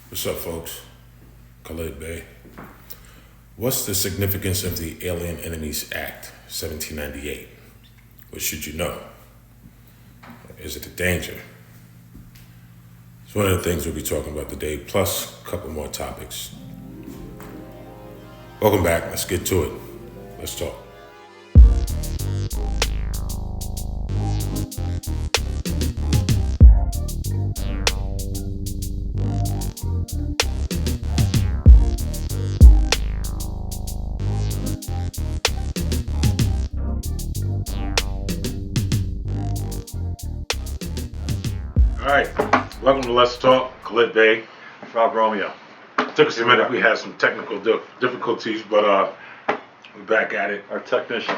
What's up, folks? Khalid Bey. What's the significance of the Alien Enemies Act, 1798? What should you know? Is it a danger? It's one of the things we'll be talking about today, plus a couple more topics. Welcome back. Let's get to it. Let's talk. All right. Welcome to Let's Talk. Khalid Bey, Rob Romeo. Took us a minute. We had some technical difficulties, but we're back at it. Our technician.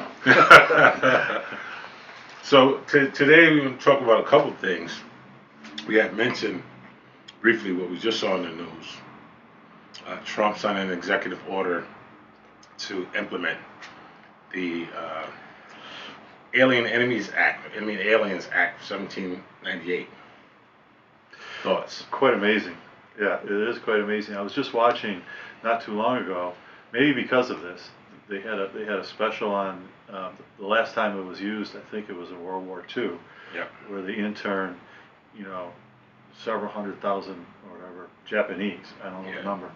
So today we're going to talk about a couple of things. We had mentioned briefly what we just saw in the news. Trump signed an executive order to implement the Aliens Act 1798. Thoughts? Quite amazing. Yeah, it is quite amazing. I was just watching not too long ago, maybe because of this. They had a special on the last time it was used. I think it was in World War II, Yep. where they interned, several hundred thousand or whatever Japanese. I don't know the number,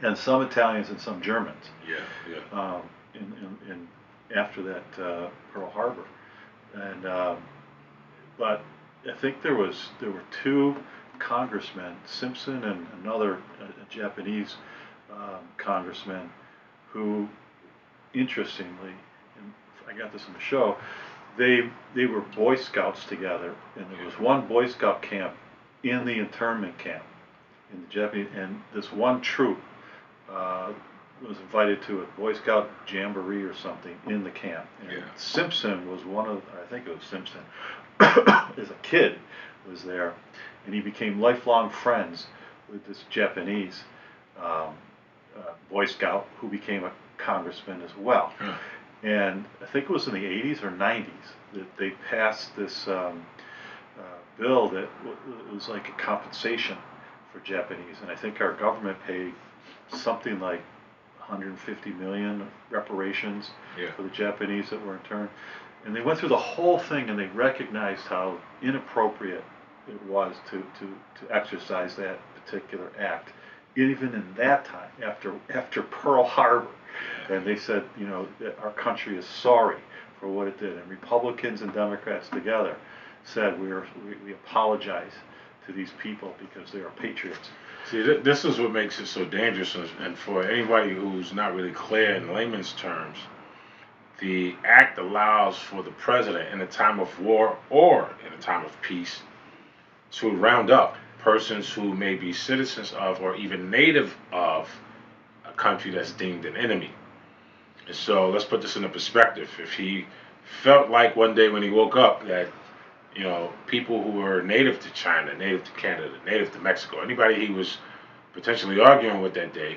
and some Italians and some Germans. Yeah. In after that Pearl Harbor, and but I think there were two congressmen, Simpson and another a Japanese congressman, who, interestingly, and I got this in the show, they were Boy Scouts together, and there was one Boy Scout camp in the internment camp in the Japanese, and this one troop was invited to a Boy Scout jamboree or something in the camp. And Simpson was one of, I think it was Simpson, as a kid was there, and he became lifelong friends with this Japanese Boy Scout who became a congressman as well. And I think it was in the 80s or 90s that they passed this bill that was like a compensation for Japanese, and I think our government paid something like 150 million reparations for the Japanese that were interned. And they went through the whole thing, and they recognized how inappropriate it was to exercise that particular act, even in that time, after Pearl Harbor. And they said, that our country is sorry for what it did. And Republicans and Democrats together said we apologize to these people because they are patriots. See, this is what makes it so dangerous, and for anybody who's not really clear in layman's terms, the act allows for the president in a time of war or in a time of peace to round up persons who may be citizens of or even native of a country that's deemed an enemy. And so let's put this into perspective. If he felt like one day when he woke up that people who were native to China, native to Canada, native to Mexico, anybody he was potentially arguing with that day,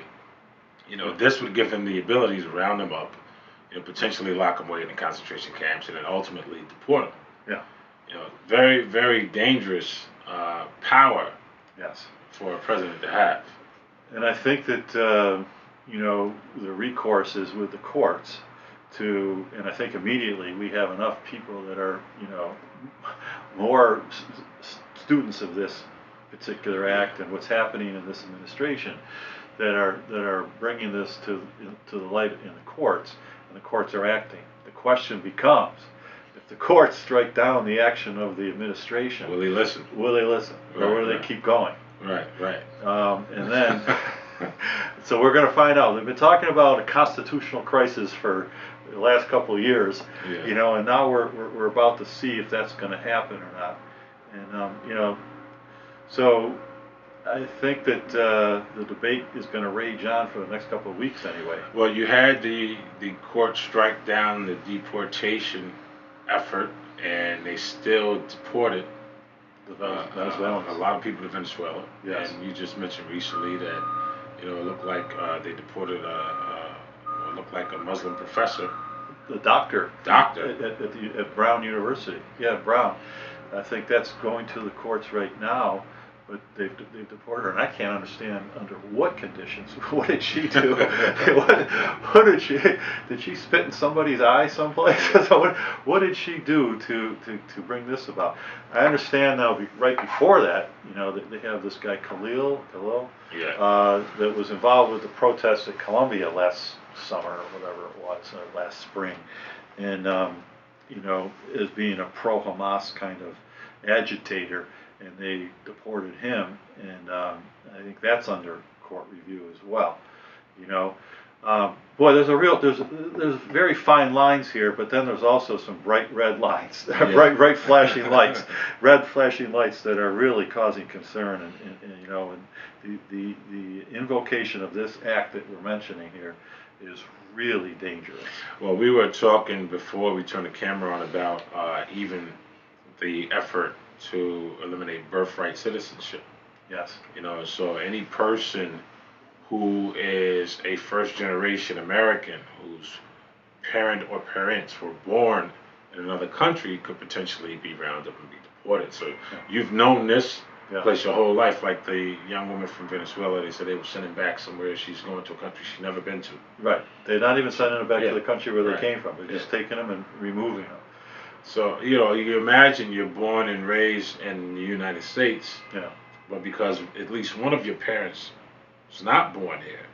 this would give him the ability to round them up, potentially lock them away in the concentration camps, and then ultimately deport them. Yeah. Very, very dangerous power. Yes. For a president to have. And I think that the recourse is with the courts and I think immediately we have enough people that are more students of this particular act and what's happening in this administration that are bringing this to the light in the courts, and the courts are acting. The question becomes, if the courts strike down the action of the administration, will they listen? Will they listen, or will they keep going? Right. And then, so we're going to find out. They've been talking about a constitutional crisis for the last couple of years, and now we're about to see if that's going to happen or not. And so I think that the debate is going to rage on for the next couple of weeks anyway. Well, you had the court strike down the deportation effort, and they still deported Venezuelans. A lot of people to Venezuela. Yes. And you just mentioned recently that it looked like they deported what looked like a Muslim professor. The doctor. Doctor. At Brown University. Yeah, Brown. I think that's going to the courts right now. but they've deported her, and I can't understand under what conditions. What did she do? what did she spit in somebody's eye someplace? What did she do to bring this about? I understand now. Right before that, they have this guy Khalil, that was involved with the protests at Columbia last summer or whatever it was, last spring, and as being a pro-Hamas kind of agitator, and they deported him, and I think that's under court review as well. Boy, there's very fine lines here, but then there's also some bright red lines, bright flashing lights, red flashing lights that are really causing concern, and the invocation of this act that we're mentioning here is really dangerous. Well, we were talking before we turned the camera on about even the effort to eliminate birthright citizenship. Yes. So any person who is a first-generation American whose parent or parents were born in another country could potentially be rounded up and be deported. So you've known this place your whole life, like the young woman from Venezuela. They said they were sending back somewhere. She's going to a country she's never been to. Right. They're not even sending them back to the country where they came from. They're just taking them and removing them. So, you imagine you're born and raised in the United States, but because at least one of your parents was not born here,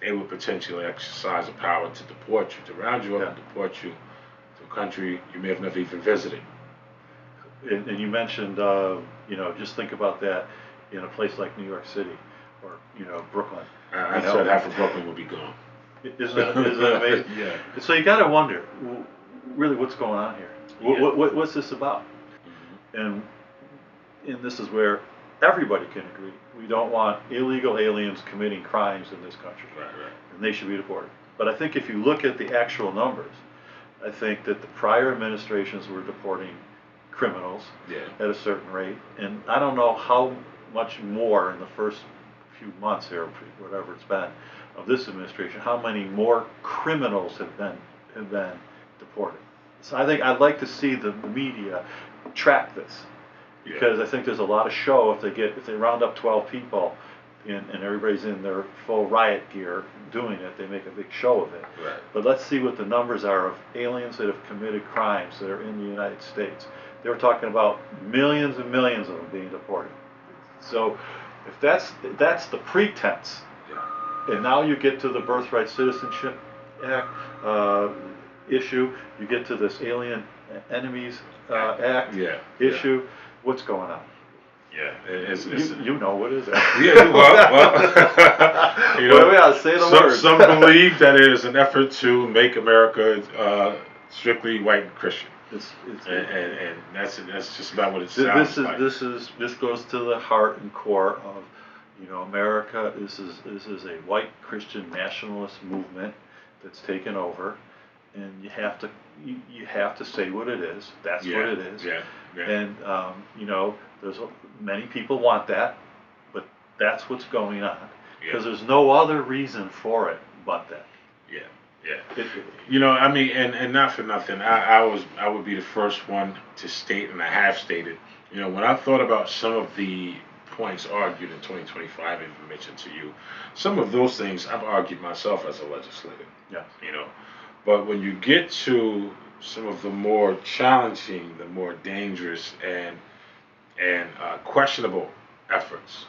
they would potentially exercise the power to deport you, to round you up and deport you to a country you may have never even visited. And you mentioned, just think about that in a place like New York City or, Brooklyn. I said half of Brooklyn will be gone. Isn't it amazing? Yeah. So you got to wonder, really, what's going on here? What's this about? Mm-hmm. And this is where everybody can agree. We don't want illegal aliens committing crimes in this country. Right. And they should be deported. But I think if you look at the actual numbers, I think that the prior administrations were deporting criminals at a certain rate. And I don't know how much more in the first few months here, whatever it's been, of this administration, how many more criminals have been deported. So I think I'd like to see the media track this, because I think there's a lot of show if they round up 12 people and everybody's in their full riot gear doing it, they make a big show of it. Right. But let's see what the numbers are of aliens that have committed crimes that are in the United States. They were talking about millions and millions of them being deported. So if that's the pretense, and now you get to the Birthright Citizenship Act issue, you get to this Alien Enemies Act issue, what's going on? You know what is it? Say the words. Some believe that it is an effort to make America strictly white and Christian. And that's just about what it sounds like. This goes to the heart and core of, America. This is a white Christian nationalist movement that's taken over, and you have to say what it is. That's what it is. And there's many people want that, but that's what's going on, because there's no other reason for it but that. And not for nothing, I would be the first one to state, and I have stated, when I thought about some of the points argued in 2025, I even mentioned to you, some of those things I've argued myself as a legislator. But when you get to some of the more challenging, the more dangerous and questionable efforts,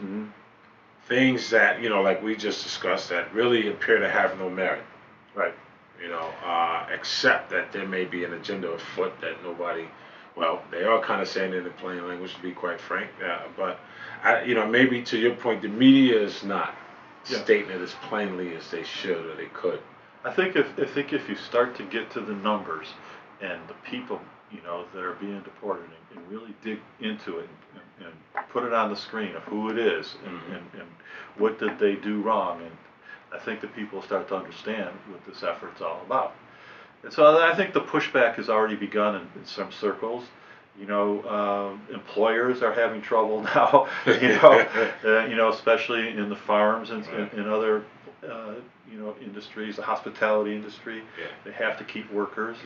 things that, like we just discussed, that really appear to have no merit. Right. Except that there may be an agenda afoot that nobody, they are kind of saying it in plain language, to be quite frank. But maybe to your point, the media is not stating it as plainly as they should or they could. I think if you start to get to the numbers and the people, that are being deported, and really dig into it and put it on the screen of who it is and what did they do wrong, and I think that people start to understand what this effort's all about. And so I think the pushback has already begun in some circles. Employers are having trouble now, especially in the farms and in other, industries, the hospitality industry. They have to keep workers.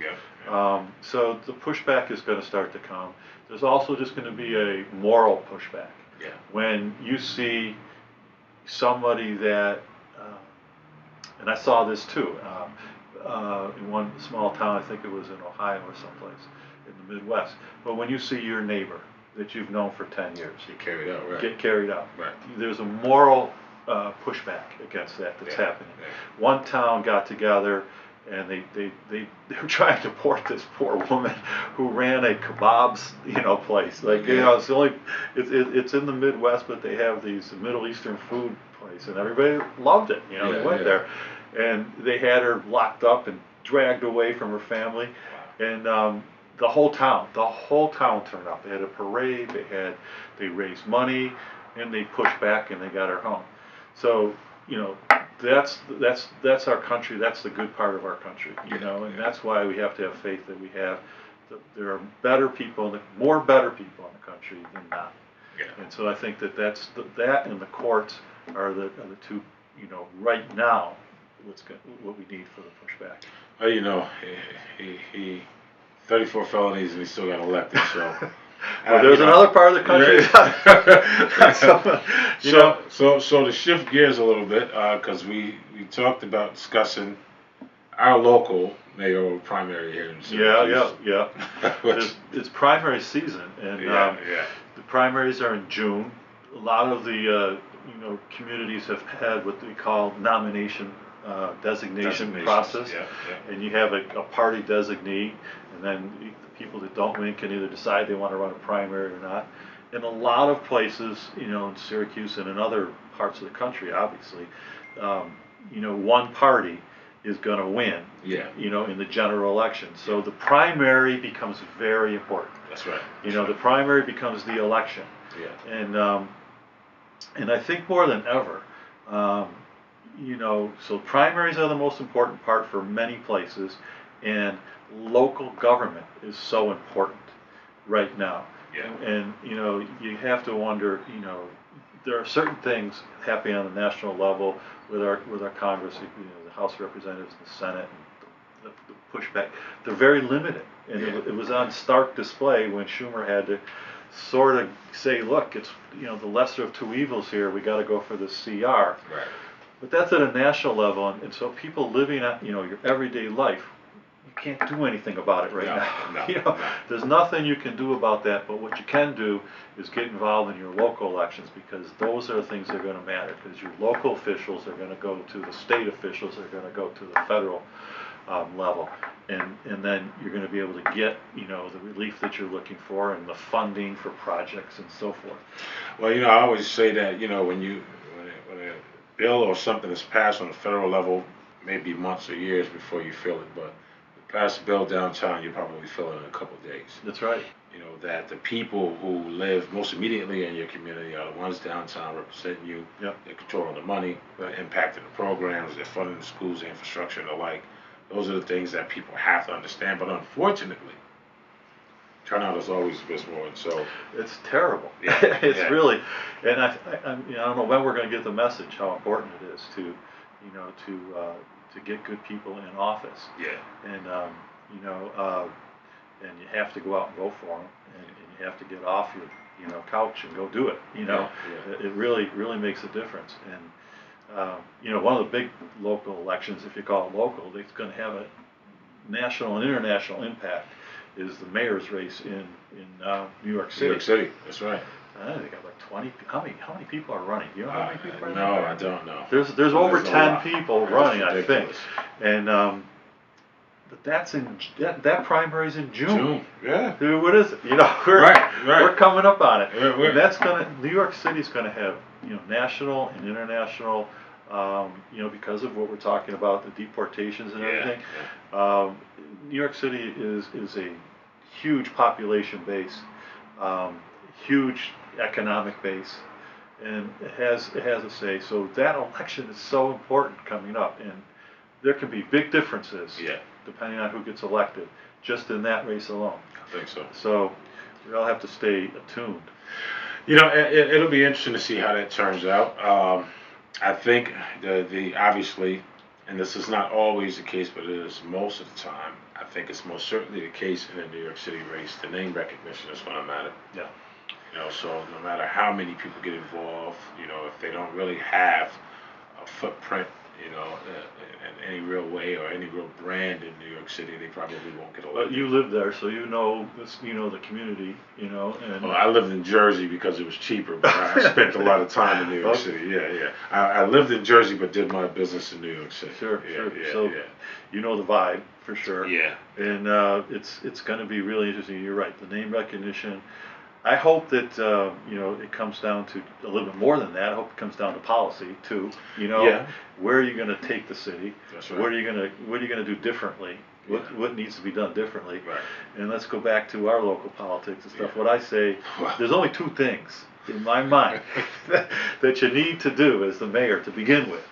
So the pushback is going to start to come. There's also just going to be a moral pushback. Yeah. When you see somebody that, and I saw this too, in one small town, I think it was in Ohio or someplace in the Midwest, but when you see your neighbor that you've known for 10 years Get carried out, right? get carried out, Right. there's a moral pushback against that's happening. Yeah. One town got together and they were trying to deport this poor woman who ran a kebabs place. Like it's the only it's in the Midwest, but they have these Middle Eastern food place, and everybody loved it. They went there, and they had her locked up and dragged away from her family, and the whole town turned up. They had a parade. They raised money, and they pushed back, and they got her home. So that's our country. That's the good part of our country, and that's why we have to have faith that we have. There are better people, more better people in the country than not. Yeah. And so I think that and the courts are the two, right now, what we need for the pushback. Well, he 34 felonies and he still got elected. So. Well, there's another part of the country. So to shift gears a little bit, because we talked about discussing our local mayoral primary here in Syracuse. Yeah. It's primary season, and the primaries are in June. A lot of the communities have had what they call nomination designation process, and you have a party designee, and then the people that don't win can either decide they want to run a primary or not. In a lot of places, in Syracuse and in other parts of the country, obviously, one party is going to win, in the general election. So the primary becomes very important. That's right. The primary becomes the election. Yeah. And I think more than ever, so primaries are the most important part for many places, and local government is so important right now. Yeah. And you have to wonder, there are certain things happening on the national level with our Congress, the House of Representatives, and the Senate, and the pushback. They're very limited, and it was on stark display when Schumer had to sort of say, look, it's the lesser of two evils here. We got to go for the CR. Right. But that's at a national level, and so people living at your everyday life, you can't do anything about it right now. No. There's nothing you can do about that. But what you can do is get involved in your local elections, because those are the things that are going to matter. Because your local officials are going to go to the state officials, are going to go to the federal level, and then you're going to be able to get the relief that you're looking for and the funding for projects and so forth. Well, I always say that when a bill or something is passed on the federal level, maybe months or years before you feel it, but pass a bill downtown, you probably feel it in a couple of days. That's right. That the people who live most immediately in your community are the ones downtown representing you. Yep. They're controlling the money, they're impacting the programs, they're funding the schools, the infrastructure, and the like. Those are the things that people have to understand. But unfortunately, turnout is always abysmal, and so it's terrible. Yeah. It's really, and I don't know when we're going to get the message how important it is to get good people in office. Yeah. And and you have to go out and vote for them, and you have to get off your couch and go do it. It really makes a difference. And one of the big local elections, if you call it local, it's going to have a national and international impact, is the mayor's race in New York City. New York City, that's right. They got like 20. How many people are running? Do you know how many people are running? No, I don't know. There's over 10 people running, I think. And but that primary's in June. Yeah. Dude, what is it? We're coming up on it. We're And that's New York City's gonna have national and international. Because of what we're talking about, the deportations and everything. New York City is a huge population base, huge economic base, and it has a say. So that election is so important coming up, and there can be big differences depending on who gets elected, just in that race alone. I think so. So we all have to stay attuned. It'll be interesting to see how that turns out. I think the obviously, and this is not always the case, but it is most of the time, I think it's most certainly the case in the New York City race. The name recognition is going to matter. Yeah. So no matter how many people get involved, if they don't really have a footprint, in any real way or any real brand in New York City, they probably won't get elected. But you live there, so you know this, the community, and Well, I lived in Jersey because it was cheaper, but I spent a lot of time in New York City. Yeah. I lived in Jersey, but did my business in New York City. Sure. So you know the vibe for sure. Yeah. And it's going to be really interesting. You're right. The name recognition. I hope that it comes down to a little bit more than that. I hope it comes down to policy too. Where are you going to take the city? That's right. What are you going to do differently? What needs to be done differently? Right. And let's go back to our local politics and stuff. What I say, there's only two things in my mind that you need to do as the mayor to begin with.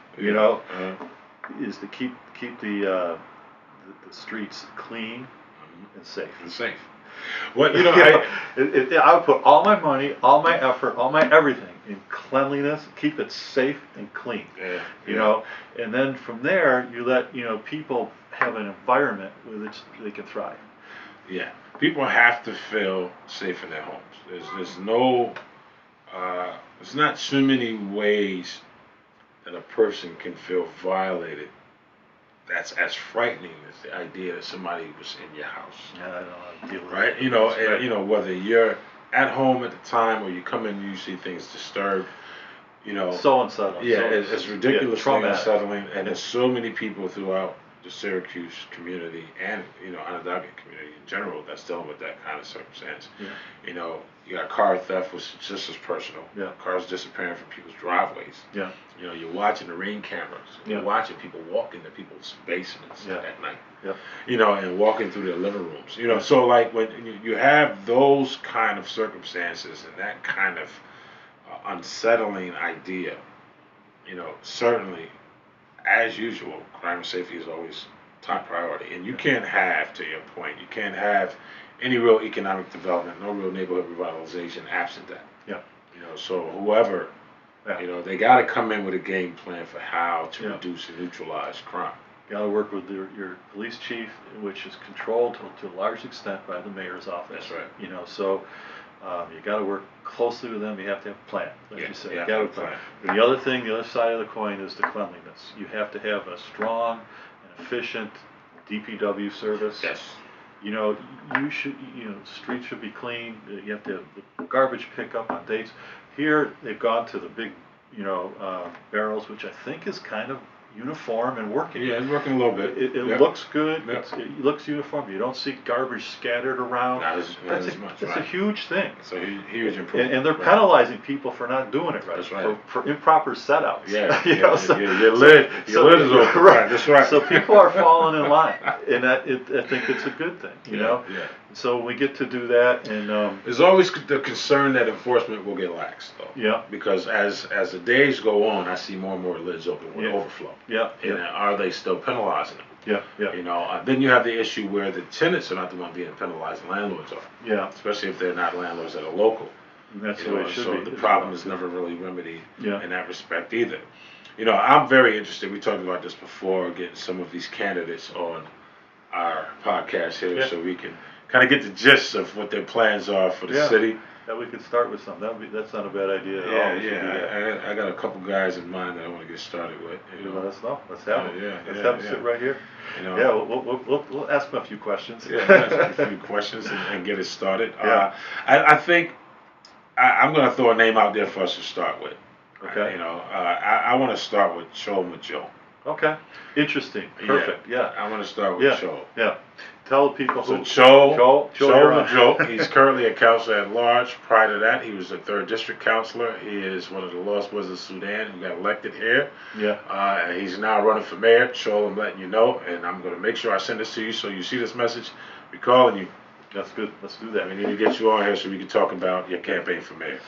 Is to keep the streets clean and safe. Well, I would put all my money, all my effort, all my everything in cleanliness. Keep it safe and clean. And then from there, you let people have an environment with which they can thrive. Yeah, people have to feel safe in their homes. There's not so many ways that a person can feel violated. That's as frightening as the idea that somebody was in your house. Yeah, I don't know how to deal with right? That. And whether you're at home at the time or you come in and you see things disturbed, so unsettling. Yeah, it's ridiculously unsettling, and there's so many people throughout the Syracuse community and Onondaga community in general that's dealing with that kind of circumstance. Yeah. You got car theft, which is just as personal. Yeah. Cars disappearing from people's driveways. Yeah. You're watching the ring cameras. You're watching people walk into people's basements at night. Yeah. And walking through their living rooms. So like when you have those kind of circumstances and that kind of unsettling idea, certainly, as usual, crime and safety is always top priority. And you can't have, to your point, you can't have any real economic development, no real neighborhood revitalization absent that. Yeah. So whoever, they got to come in with a game plan for how to reduce and neutralize crime. You got to work with your police chief, which is controlled to a large extent by the mayor's office. That's right. So you got to work closely with them. You have to have a plan, like you said. You got to have a plan. And the other thing, the other side of the coin is the cleanliness. You have to have a strong and efficient DPW service. Yes. You should, streets should be clean. You have to have the garbage pickup on dates. Here, they've gone to the big, barrels, which I think is kind of uniform and working. Yeah, it's working a little bit. It looks good. It looks uniform. You don't see garbage scattered around. Not as much. That's a huge thing. It's a huge improvement. And they're penalizing people for not doing it right. That's right. For improper setouts. Your lid is open. Right. That's right. So people are falling in line, and I think it's a good thing. Yeah. So we get to do that, and there's always the concern that enforcement will get lax, though. Yeah. Because as the days go on, I see more and more lids open with overflow. Yeah. And are they still penalizing them? Yeah. Then you have the issue where the tenants are not the one being penalized, landlords are. Yeah. Especially if they're not landlords that are local. And that's the way it should be. So the problem is never really remedied in that respect either. I'm very interested. We talked about this before, getting some of these candidates on our podcast here so we can kind of get the gist of what their plans are for the city. That we could start with some. That's not a bad idea at all. Yeah. I got a couple guys in mind that I want to get started with. Let us know. Let's have them. Let's have them sit right here. We'll ask them a few questions. Ask a few questions and get it started. I think I'm going to throw a name out there for us to start with. Okay. I want to start with Joe. Okay. Interesting. Perfect. Yeah. I want to start with Joe. Yeah. Tell the people who. So Joe. He's currently a counselor at large. Prior to that, he was a 3rd District counselor. He is one of the lost boys of Sudan who got elected here. Yeah. And he's now running for mayor. Joe, I'm letting you know, and I'm going to make sure I send this to you so you see this message. We're calling you. That's good. Let's do that. We need to get you on here so we can talk about your campaign for mayor.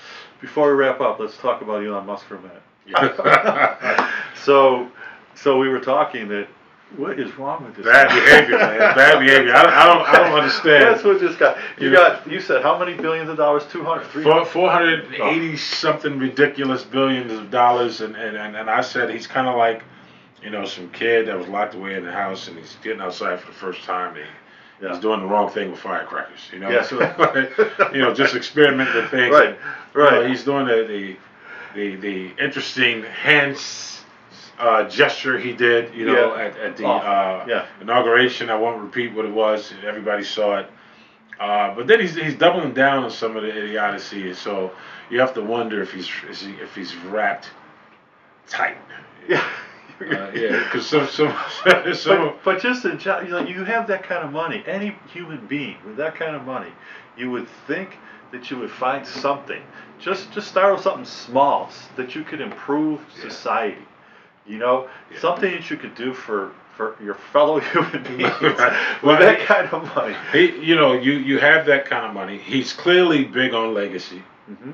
Before we wrap up, let's talk about Elon Musk for a minute. Yeah. So we were talking that. What is wrong with this? Bad behavior, man. Bad behavior. I don't understand. That's what just got. You said how many billions of dollars? 200, 300? 480 something ridiculous billions of dollars, and I said he's kind of like, some kid that was locked away in the house and he's getting outside for the first time. And Yeah. He's doing the wrong thing with firecrackers. You know, Yeah. so, you know, just experimenting with things. Right. And, Right. You know, he's doing the interesting hands gesture he did. You know, at the inauguration. I won't repeat what it was. Everybody saw it. But then he's doubling down on some of the idiocy, so you have to wonder if he's wrapped tight. Yeah. Because some but just in you have that kind of money. Any human being with that kind of money, you would think that you would find something. Just start with something small that you could improve society. You know, something that you could do for your fellow human beings with that kind of money. You have that kind of money. He's clearly big on legacy. Mm-hmm.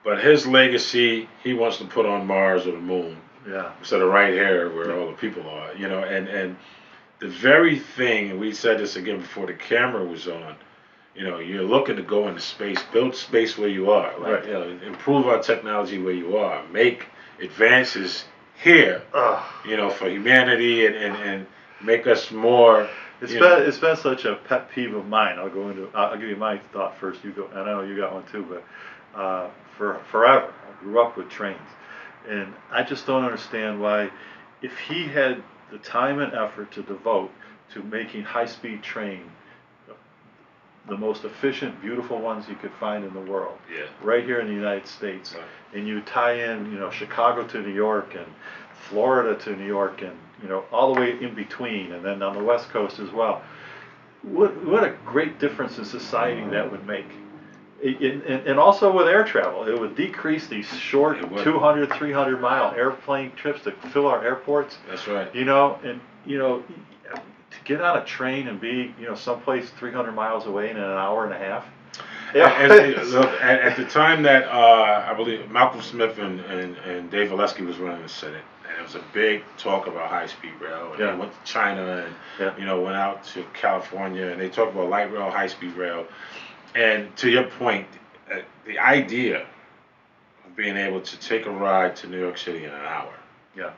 But his legacy, he wants to put on Mars or the moon. Yeah. Instead of right here where all the people are. You know, and the very thing, and we said this again before the camera was on, you know, you're looking to go into space, build space where you are. Like, you know, improve our technology where you are. Make advances here, you know, for humanity and make us more. It's been such a pet peeve of mine. I'll give you my thought first. You go, and I know you got one too. But for forever, I grew up with trains, and I just don't understand why, if he had the time and effort to devote to making high-speed train the most efficient, beautiful ones you could find in the world, right here in the United States, and you tie in, you know, Chicago to New York and Florida to New York, and you know, all the way in between, and then on the West Coast as well. What a great difference in society that would make. And also with air travel, it would decrease these short 200, 300 mile airplane trips to fill our airports. That's right. You know, and you know, to get on a train and be, you know, someplace 300 miles away in an hour and a half. Yeah. At the time that I believe Malcolm Smith and Dave Valesky was running the Senate, and it was a big talk about high-speed rail. And they went to China and you know, went out to California, and they talked about light rail, high-speed rail. And to your point, the idea of being able to take a ride to New York City in an hour. Yeah.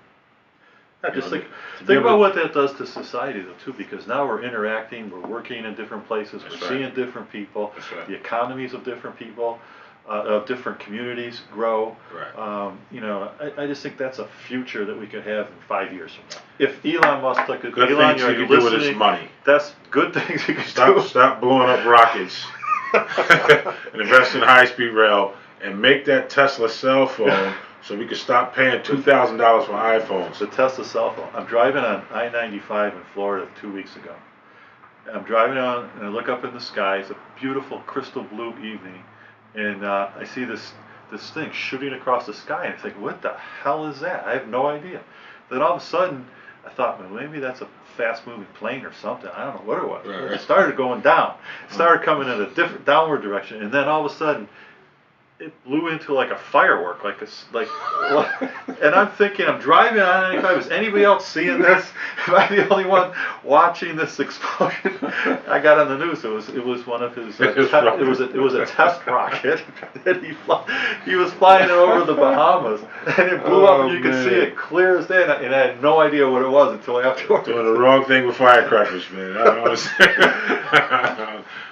Just think about what that does to society, though, too, because now we're interacting, we're working in different places, we're seeing different people, the economies of different people, of different communities grow. Right. You know, I just think that's a future that we could have in 5 years from now. If Elon Musk took it, Elon, you could do with his money. That's good things you could do. Stop blowing up rockets and invest in high-speed rail and make that Tesla cell phone. So we could stop paying $2,000 for iPhones. The Tesla cell phone. I'm driving on I-95 in Florida 2 weeks ago. I'm driving on, and I look up in the sky. It's a beautiful crystal blue evening, and I see this thing shooting across the sky, and I think, what the hell is that? I have no idea. Then all of a sudden, I thought, well, maybe that's a fast-moving plane or something. I don't know what it was. Right. It started going down. It started coming in a different downward direction, and then all of a sudden, it blew into like a firework, and I'm thinking, I'm driving on 95. Is anybody else seeing this? Am I the only one watching this explosion? I got on the news. It was one of his. It was a test rocket that he was flying it over the Bahamas, and it blew up. And you could see it clear as day, and I had no idea what it was until afterwards. Doing the wrong thing with firecrackers, man. I don't understand.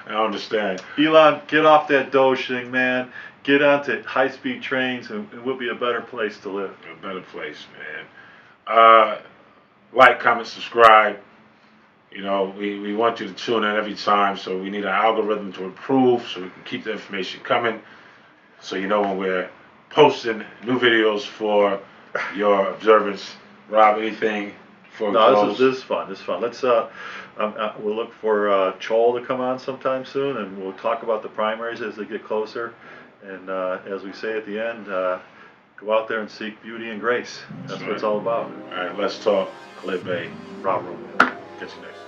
I understand. Elon, get off that Doge thing, man. Get onto high-speed trains, and it will be a better place to live. A better place, man. Like, comment, subscribe. You know, we want you to tune in every time, so we need an algorithm to improve so we can keep the information coming. So you know when we're posting new videos for your observance. Rob, anything for close? This is fun. This is fun. Let's we'll look for Chol to come on sometime soon, and we'll talk about the primaries as they get closer. And as we say at the end, go out there and seek beauty and grace. That's what it's all about. All right, let's talk. Khalid Bey, Rob. Catch you next.